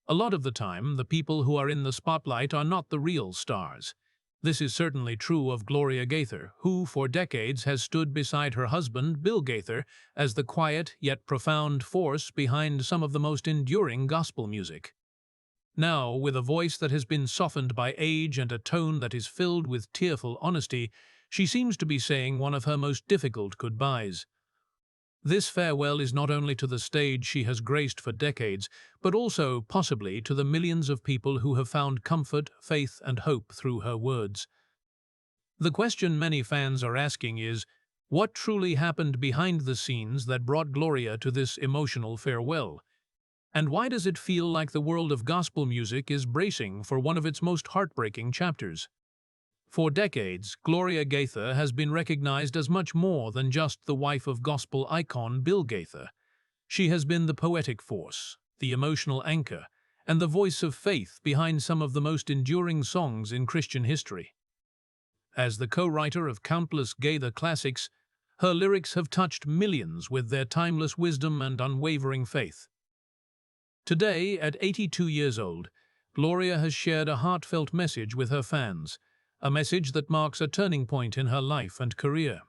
A lot of the time, the people who are in the spotlight are not the real stars. This is certainly true of Gloria Gaither, who for decades has stood beside her husband, Bill Gaither, as the quiet yet profound force behind some of the most enduring gospel music. Now, with a voice that has been softened by age and a tone that is filled with tearful honesty, she seems to be saying one of her most difficult goodbyes. This farewell is not only to the stage she has graced for decades, but also, possibly, to the millions of people who have found comfort, faith, and hope through her words. The question many fans are asking is, what truly happened behind the scenes that brought Gloria to this emotional farewell? And why does it feel like the world of gospel music is bracing for one of its most heartbreaking chapters? For decades, Gloria Gaither has been recognized as much more than just the wife of gospel icon Bill Gaither. She has been the poetic force, the emotional anchor, and the voice of faith behind some of the most enduring songs in Christian history. As the co-writer of countless Gaither classics, her lyrics have touched millions with their timeless wisdom and unwavering faith. Today, at 82 years old, Gloria has shared a heartfelt message with her fans, a message that marks a turning point in her life and career.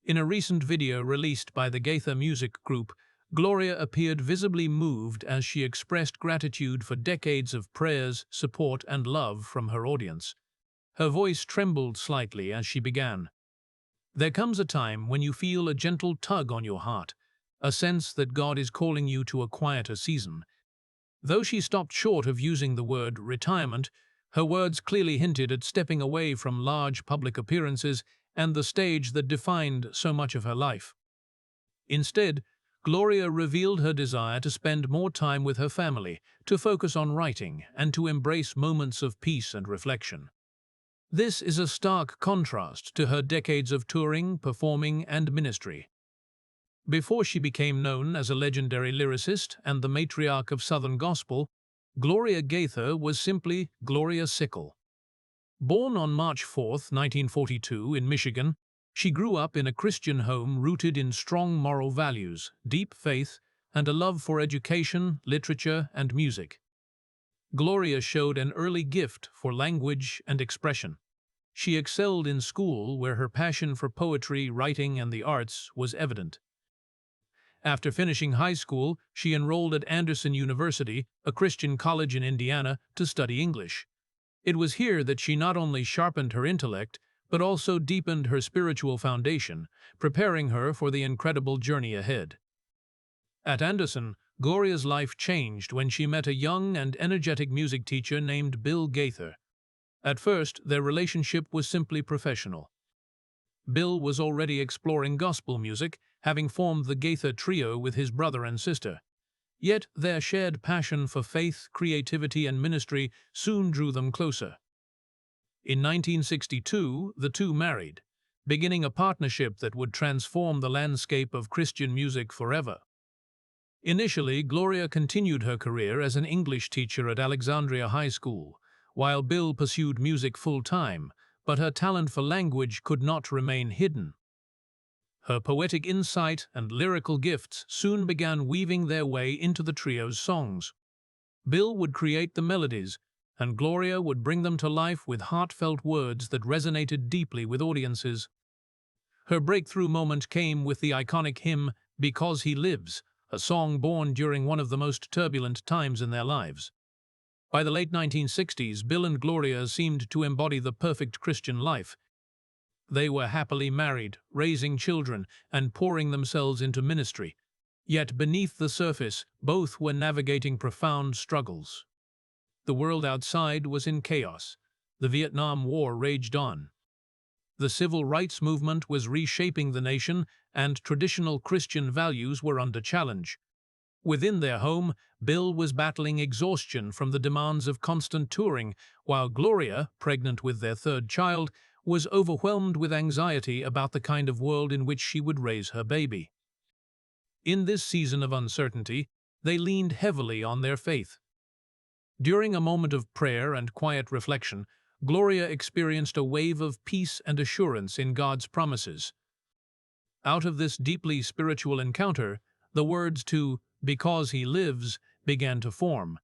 In a recent video released by the Gaither music group, Gloria appeared visibly moved as she expressed gratitude for decades of prayers, support, and love from her audience. Her voice trembled slightly as she began. "There comes a time when you feel a gentle tug on your heart, a sense that God is calling you to a quieter season." Though she stopped short of using the word retirement, her words clearly hinted at stepping away from large public appearances and the stage that defined so much of her life. Instead, Gloria revealed her desire to spend more time with her family, to focus on writing, and to embrace moments of peace and reflection. This is a stark contrast to her decades of touring, performing, and ministry. Before she became known as a legendary lyricist and the matriarch of Southern gospel, Gloria Gaither was simply Gloria Sickle. Born on March 4, 1942, in Michigan, she grew up in a Christian home rooted in strong moral values, deep faith, and a love for education, literature, and music. Gloria showed an early gift for language and expression. She excelled in school, where her passion for poetry, writing, and the arts was evident. After finishing high school, she enrolled at Anderson University, a Christian college in Indiana, to study English. It was here that she not only sharpened her intellect, but also deepened her spiritual foundation, preparing her for the incredible journey ahead. At Anderson, Gloria's life changed when she met a young and energetic music teacher named Bill Gaither. At first, their relationship was simply professional. Bill was already exploring gospel music, having formed the Gaither trio with his brother and sister. Yet their shared passion for faith, creativity, and ministry soon drew them closer. In 1962, the two married, beginning a partnership that would transform the landscape of Christian music forever. Initially, Gloria continued her career as an English teacher at Alexandria High School, while Bill pursued music full-time, but her talent for language could not remain hidden. Her poetic insight and lyrical gifts soon began weaving their way into the trio's songs. Bill would create the melodies, and Gloria would bring them to life with heartfelt words that resonated deeply with audiences. Her breakthrough moment came with the iconic hymn, "Because He Lives," a song born during one of the most turbulent times in their lives. By the late 1960s, Bill and Gloria seemed to embody the perfect Christian life. They were happily married, raising children, and pouring themselves into ministry. Yet beneath the surface, both were navigating profound struggles. The world outside was in chaos. The Vietnam War raged on. The civil rights movement was reshaping the nation, and traditional Christian values were under challenge. Within their home, Bill was battling exhaustion from the demands of constant touring, while Gloria, pregnant with their third child, was overwhelmed with anxiety about the kind of world in which she would raise her baby. In this season of uncertainty, they leaned heavily on their faith. During a moment of prayer and quiet reflection, Gloria experienced a wave of peace and assurance in God's promises. Out of this deeply spiritual encounter, the words to "Because He Lives" began to form,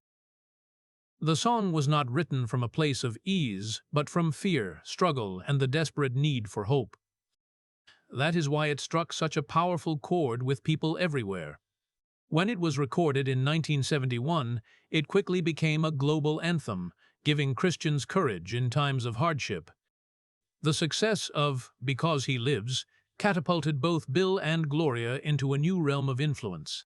The song was not written from a place of ease, but from fear, struggle, and the desperate need for hope. That is why it struck such a powerful chord with people everywhere. When it was recorded in 1971, it quickly became a global anthem, giving Christians courage in times of hardship. The success of Because He Lives catapulted both Bill and Gloria into a new realm of influence.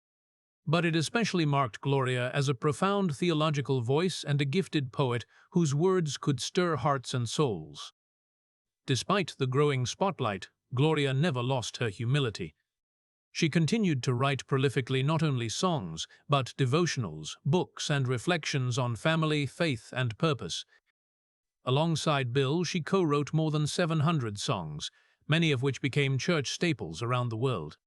But it especially marked Gloria as a profound theological voice and a gifted poet whose words could stir hearts and souls. Despite the growing spotlight, Gloria never lost her humility. She continued to write prolifically not only songs, but devotionals, books, and reflections on family, faith, and purpose. Alongside Bill, she co-wrote more than 700 songs, many of which became church staples around the world.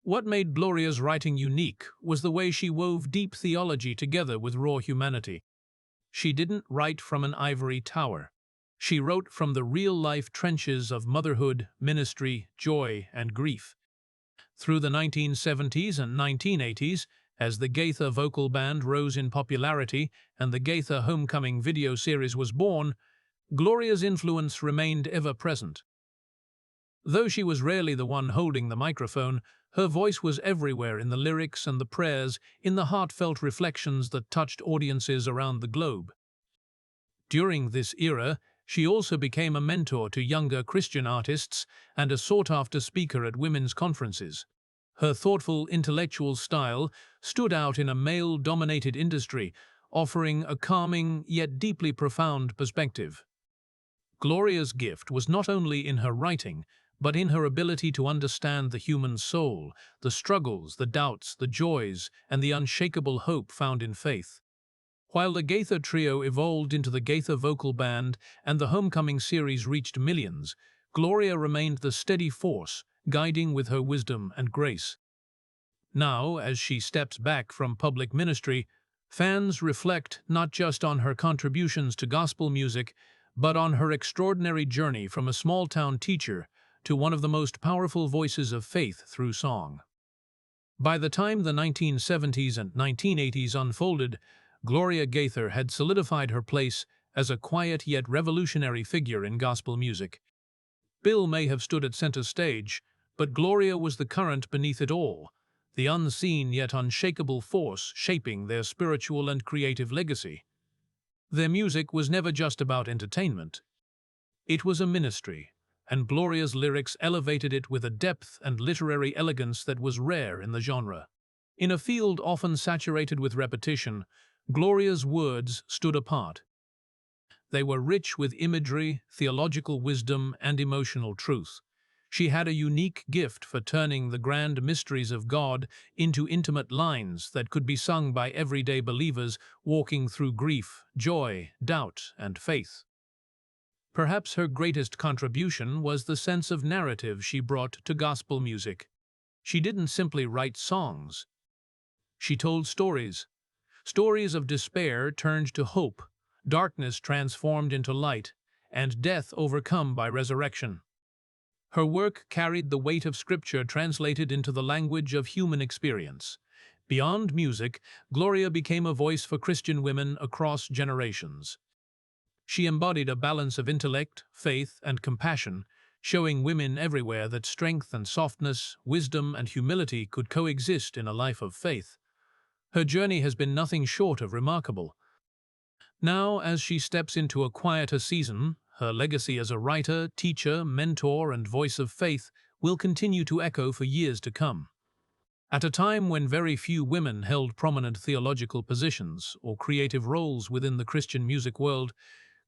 What made Gloria's writing unique was the way she wove deep theology together with raw humanity. She didn't write from an ivory tower. She wrote from the real-life trenches of motherhood, ministry, joy, and grief. Through the 1970s and 1980s, as the Gaither vocal band rose in popularity and the Gaither Homecoming video series was born, Gloria's influence remained ever present. Though she was rarely the one holding the microphone, her voice was everywhere in the lyrics and the prayers, in the heartfelt reflections that touched audiences around the globe. During this era, she also became a mentor to younger Christian artists and a sought-after speaker at women's conferences. Her thoughtful, intellectual style stood out in a male-dominated industry, offering a calming yet deeply profound perspective. Gloria's gift was not only in her writing, but in her ability to understand the human soul, the struggles, the doubts, the joys, and the unshakable hope found in faith. While the Gaither trio evolved into the Gaither vocal band and the Homecoming series reached millions, Gloria remained the steady force, guiding with her wisdom and grace. Now, as she steps back from public ministry, fans reflect not just on her contributions to gospel music, but on her extraordinary journey from a small-town teacher to one of the most powerful voices of faith through song. By the time the 1970s and 1980s unfolded, Gloria Gaither had solidified her place as a quiet yet revolutionary figure in gospel music. Bill may have stood at center stage, but Gloria was the current beneath it all, the unseen yet unshakable force shaping their spiritual and creative legacy. Their music was never just about entertainment. It was a ministry, and Gloria's lyrics elevated it with a depth and literary elegance that was rare in the genre. In a field often saturated with repetition, Gloria's words stood apart. They were rich with imagery, theological wisdom, and emotional truth. She had a unique gift for turning the grand mysteries of God into intimate lines that could be sung by everyday believers walking through grief, joy, doubt, and faith. Perhaps her greatest contribution was the sense of narrative she brought to gospel music. She didn't simply write songs. She told stories. Stories of despair turned to hope, darkness transformed into light, and death overcome by resurrection. Her work carried the weight of Scripture translated into the language of human experience. Beyond music, Gloria became a voice for Christian women across generations. She embodied a balance of intellect, faith, and compassion, showing women everywhere that strength and softness, wisdom and humility could coexist in a life of faith. Her journey has been nothing short of remarkable. Now, as she steps into a quieter season, her legacy as a writer, teacher, mentor, and voice of faith will continue to echo for years to come. At a time when very few women held prominent theological positions or creative roles within the Christian music world,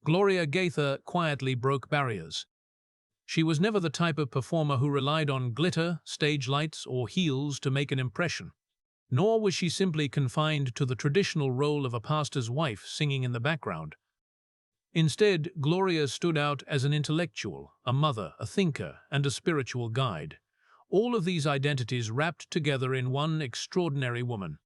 Gloria Gaither quietly broke barriers. She was never the type of performer who relied on glitter, stage lights, or heels to make an impression. Nor was she simply confined to the traditional role of a pastor's wife singing in the background. Instead, Gloria stood out as an intellectual, a mother, a thinker, and a spiritual guide. All of these identities wrapped together in one extraordinary woman.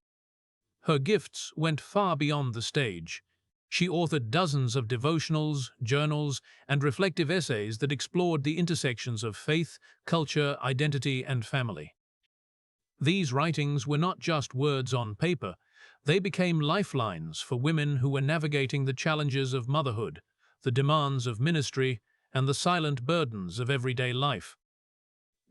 Her gifts went far beyond the stage. She authored dozens of devotionals, journals, and reflective essays that explored the intersections of faith, culture, identity, and family. These writings were not just words on paper, They became lifelines for women who were navigating the challenges of motherhood, the demands of ministry, and the silent burdens of everyday life.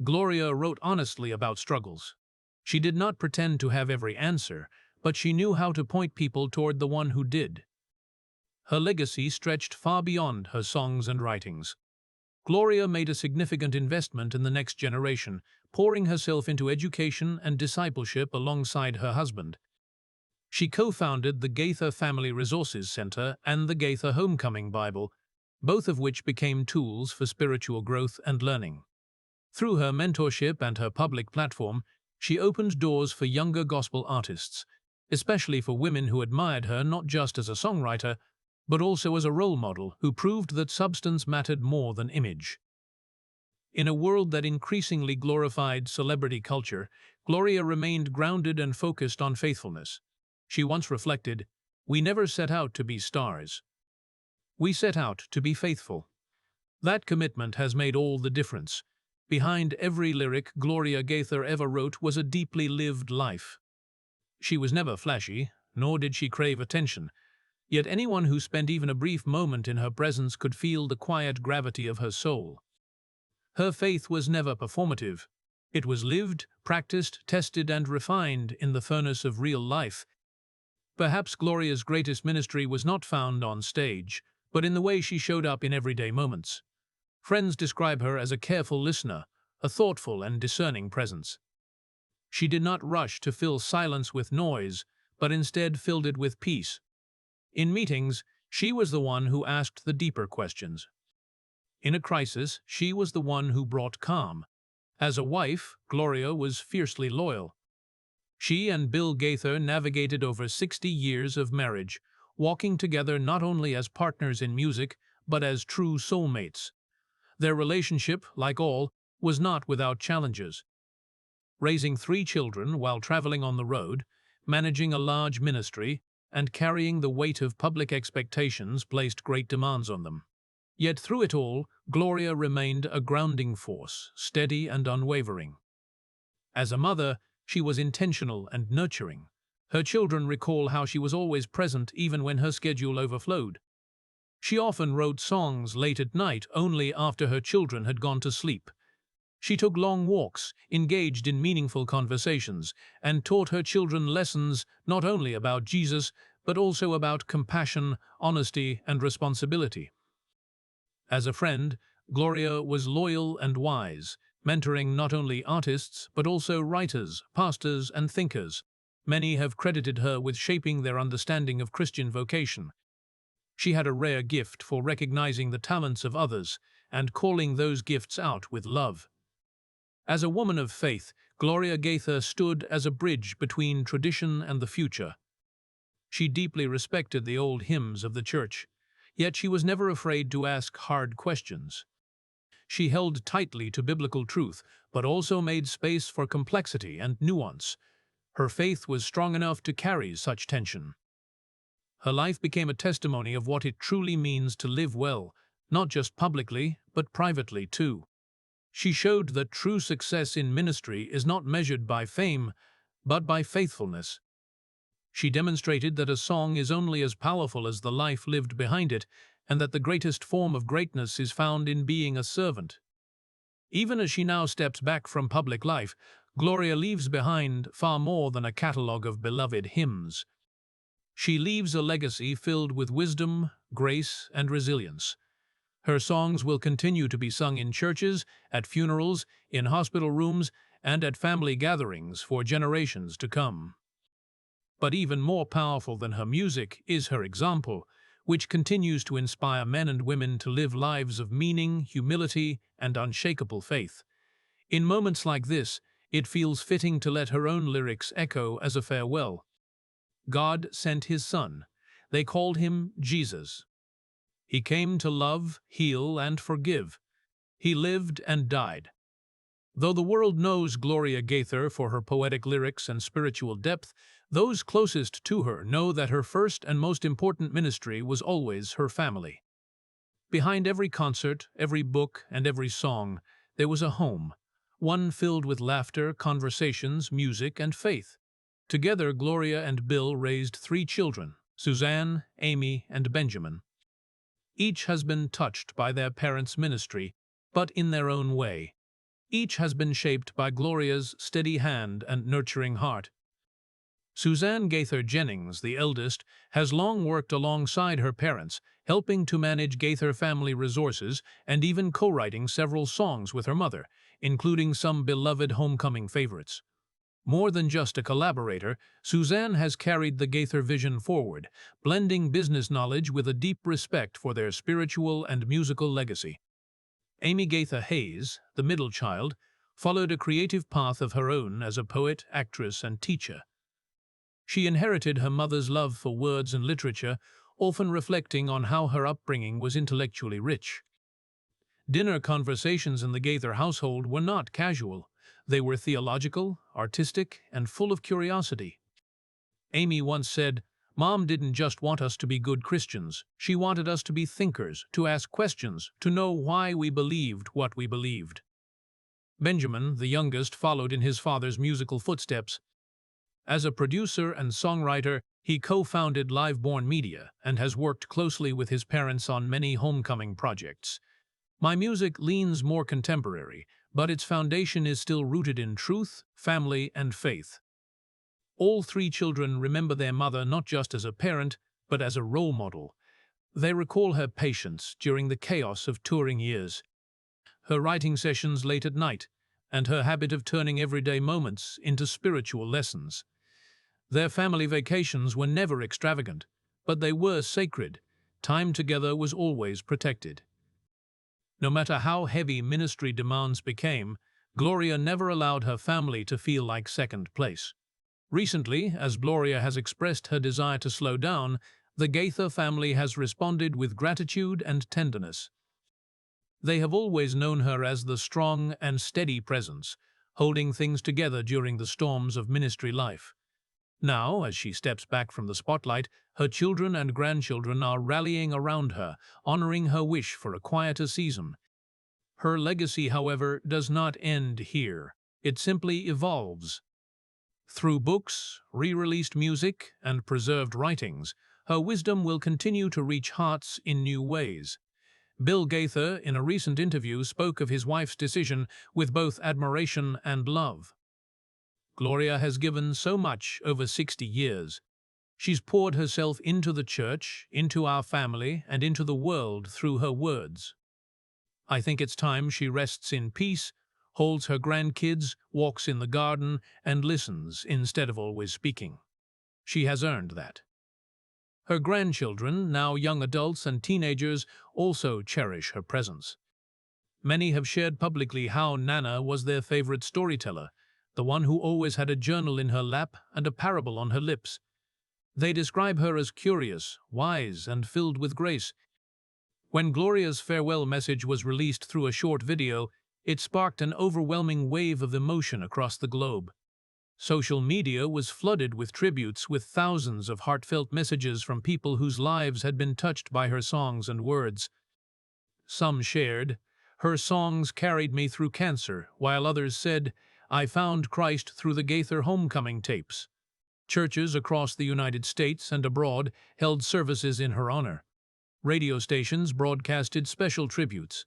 Gloria wrote honestly about struggles. She did not pretend to have every answer, but she knew how to point people toward the one who did. Her legacy stretched far beyond her songs and writings. Gloria made a significant investment in the next generation, pouring herself into education and discipleship alongside her husband. She co-founded the Gaither Family Resources Center and the Gaither Homecoming Bible, both of which became tools for spiritual growth and learning. Through her mentorship and her public platform, she opened doors for younger gospel artists, especially for women who admired her not just as a songwriter, but also as a role model who proved that substance mattered more than image. In a world that increasingly glorified celebrity culture, Gloria remained grounded and focused on faithfulness. She once reflected, "We never set out to be stars. We set out to be faithful." That commitment has made all the difference. Behind every lyric Gloria Gaither ever wrote was a deeply lived life. She was never flashy, nor did she crave attention. Yet anyone who spent even a brief moment in her presence could feel the quiet gravity of her soul. Her faith was never performative. It was lived, practiced, tested, and refined in the furnace of real life. Perhaps Gloria's greatest ministry was not found on stage, but in the way she showed up in everyday moments. Friends describe her as a careful listener, a thoughtful and discerning presence. She did not rush to fill silence with noise, but instead filled it with peace. In meetings, she was the one who asked the deeper questions. In a crisis, she was the one who brought calm. As a wife, Gloria was fiercely loyal. She and Bill Gaither navigated over 60 years of marriage, walking together not only as partners in music, but as true soulmates. Their relationship, like all, was not without challenges. Raising 3 children while traveling on the road, managing a large ministry, and carrying the weight of public expectations placed great demands on them. Yet through it all, Gloria remained a grounding force, steady and unwavering. As a mother, she was intentional and nurturing. Her children recall how she was always present even when her schedule overflowed. She often wrote songs late at night only after her children had gone to sleep. She took long walks, engaged in meaningful conversations, and taught her children lessons not only about Jesus, but also about compassion, honesty, and responsibility. As a friend, Gloria was loyal and wise, mentoring not only artists, but also writers, pastors, and thinkers. Many have credited her with shaping their understanding of Christian vocation. She had a rare gift for recognizing the talents of others and calling those gifts out with love. As a woman of faith, Gloria Gaither stood as a bridge between tradition and the future. She deeply respected the old hymns of the church, yet she was never afraid to ask hard questions. She held tightly to biblical truth, but also made space for complexity and nuance. Her faith was strong enough to carry such tension. Her life became a testimony of what it truly means to live well, not just publicly, but privately too. She showed that true success in ministry is not measured by fame, but by faithfulness. She demonstrated that a song is only as powerful as the life lived behind it, and that the greatest form of greatness is found in being a servant. Even as she now steps back from public life, Gloria leaves behind far more than a catalogue of beloved hymns. She leaves a legacy filled with wisdom, grace, and resilience. Her songs will continue to be sung in churches, at funerals, in hospital rooms, and at family gatherings for generations to come. But even more powerful than her music is her example, which continues to inspire men and women to live lives of meaning, humility, and unshakable faith. In moments like this, it feels fitting to let her own lyrics echo as a farewell. God sent his Son. They called him Jesus. He came to love, heal, and forgive. He lived and died. Though the world knows Gloria Gaither for her poetic lyrics and spiritual depth, those closest to her know that her first and most important ministry was always her family. Behind every concert, every book, and every song, there was a home, one filled with laughter, conversations, music, and faith. Together, Gloria and Bill raised 3 children, Suzanne, Amy, and Benjamin. Each has been touched by their parents' ministry, but in their own way. Each has been shaped by Gloria's steady hand and nurturing heart. Suzanne Gaither Jennings, the eldest, has long worked alongside her parents, helping to manage Gaither family resources and even co-writing several songs with her mother, including some beloved homecoming favorites. More than just a collaborator, Suzanne has carried the Gaither vision forward, blending business knowledge with a deep respect for their spiritual and musical legacy. Amy Gaither Hayes, the middle child, followed a creative path of her own as a poet, actress, and teacher. She inherited her mother's love for words and literature, often reflecting on how her upbringing was intellectually rich. Dinner conversations in the Gaither household were not casual. They were theological, artistic, and full of curiosity. Amy once said, "Mom didn't just want us to be good Christians. She wanted us to be thinkers, to ask questions, to know why we believed what we believed." Benjamin, the youngest, followed in his father's musical footsteps. As a producer and songwriter, he co-founded Liveborn Media and has worked closely with his parents on many homecoming projects. My music leans more contemporary, but its foundation is still rooted in truth, family, and faith. All 3 children remember their mother not just as a parent, but as a role model. They recall her patience during the chaos of touring years, her writing sessions late at night, and her habit of turning everyday moments into spiritual lessons. Their family vacations were never extravagant, but they were sacred. Time together was always protected. No matter how heavy ministry demands became, Gloria never allowed her family to feel like second place. Recently, as Gloria has expressed her desire to slow down, the Gaither family has responded with gratitude and tenderness. They have always known her as the strong and steady presence, holding things together during the storms of ministry life. Now, as she steps back from the spotlight, her children and grandchildren are rallying around her, honoring her wish for a quieter season. Her legacy, however, does not end here. It simply evolves. Through books, re-released music, and preserved writings, her wisdom will continue to reach hearts in new ways. Bill Gaither, in a recent interview, spoke of his wife's decision with both admiration and love. Gloria has given so much over 60 years. She's poured herself into the church, into our family, and into the world through her words. I think it's time she rests in peace, holds her grandkids, walks in the garden, and listens instead of always speaking. She has earned that. Her grandchildren, now young adults and teenagers, also cherish her presence. Many have shared publicly how Nana was their favorite storyteller, the one who always had a journal in her lap and a parable on her lips. They describe her as curious, wise, and filled with grace. When Gloria's farewell message was released through a short video, it sparked an overwhelming wave of emotion across the globe. Social media was flooded with tributes, with thousands of heartfelt messages from people whose lives had been touched by her songs and words. Some shared, "Her songs carried me through cancer," while others said, "I found Christ through the Gaither homecoming tapes." Churches across the United States and abroad held services in her honor. Radio stations broadcasted special tributes.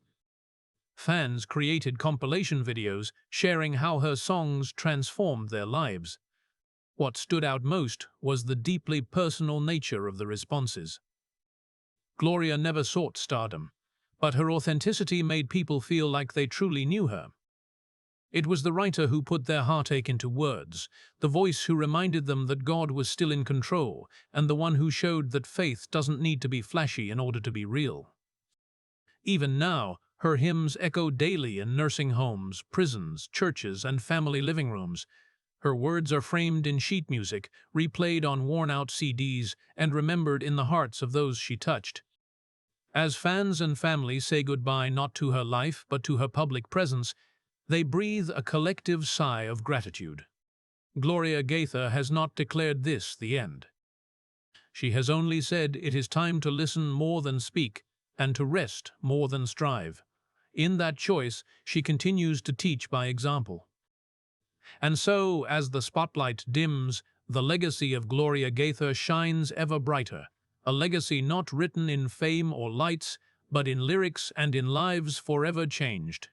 Fans created compilation videos sharing how her songs transformed their lives. What stood out most was the deeply personal nature of the responses. Gloria never sought stardom, but her authenticity made people feel like they truly knew her. It was the writer who put their heartache into words, the voice who reminded them that God was still in control, and the one who showed that faith doesn't need to be flashy in order to be real. Even now, her hymns echo daily in nursing homes, prisons, churches, and family living rooms. Her words are framed in sheet music, replayed on worn-out CDs, and remembered in the hearts of those she touched. As fans and family say goodbye not to her life but to her public presence, they breathe a collective sigh of gratitude. Gloria Gaither has not declared this the end. She has only said it is time to listen more than speak, and to rest more than strive. In that choice, she continues to teach by example. And so, as the spotlight dims, the legacy of Gloria Gaither shines ever brighter, a legacy not written in fame or lights, but in lyrics and in lives forever changed.